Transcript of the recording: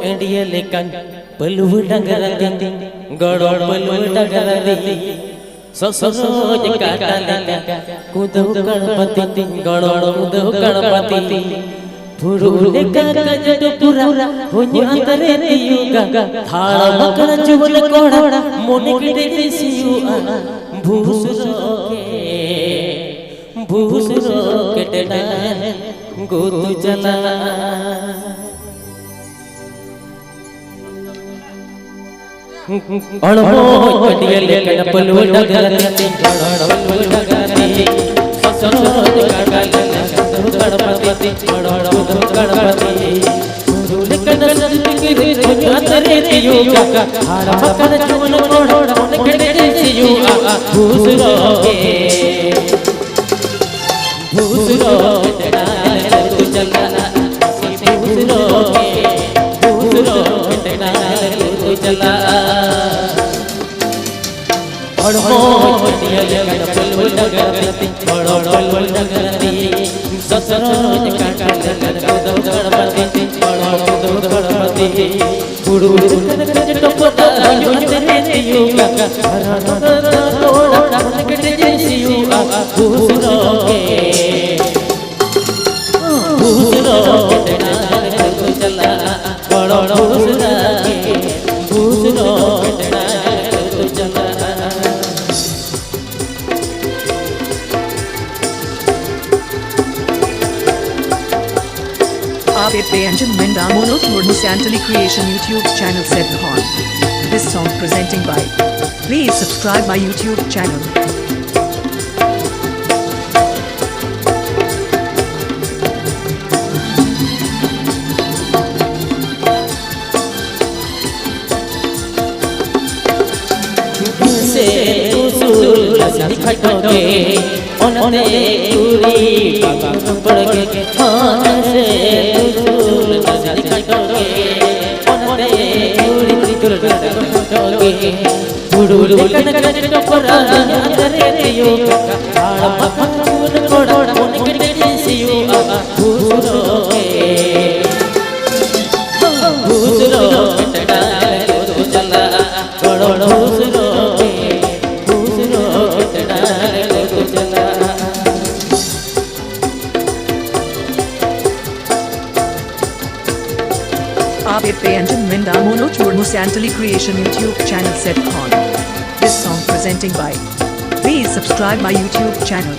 India लेकन flu डगरती गड़ो flu डगरती ससुरो काटा लेका कुदो गणपति गड़ो कुदो गणपति फुरुले कागज पूरा होनी अंतरे दियुगा थाल मकर चुवल कोड़ा मोने के देसियु भूस के डाल गोतु चला अणमो कटिया लेकर पलू डगरती गड़ो डगरती ससुरो काटा लेका गणपति गड़ो गणपति फुरुले कागज होनी अंतरे दियुगा थाल मकर चुवल कोड़ा मोने के देसियु भूसरो डाल तू चला भूसरो डाल तू चला अड़मो कटिया पलू डगरती बड़ो पलू डगरती ससुरो काटा लेका गणपति बड़ो गणपति फुरुले कागज टोपटा होनी दियुगा कोड़ा मोने के देसियु भूसरो Santali Creation YouTube channel set on. This song presenting by. Please subscribe my YouTube channel. से उसूल दिखाओगे ओने पूरी पड़ के हाँ से उसूल दिखाओगे ओने पूरी दिखाओगे फुरुले कागज टोपरा अंतरे दियुगा थाल मकर चुवल कोड़ा मोने के देसियु भूसरो डाल तू चला गड़ो भूसरो डाल तू चला Santali Creation YouTube channel set on. This song presenting by. Please subscribe my YouTube channel.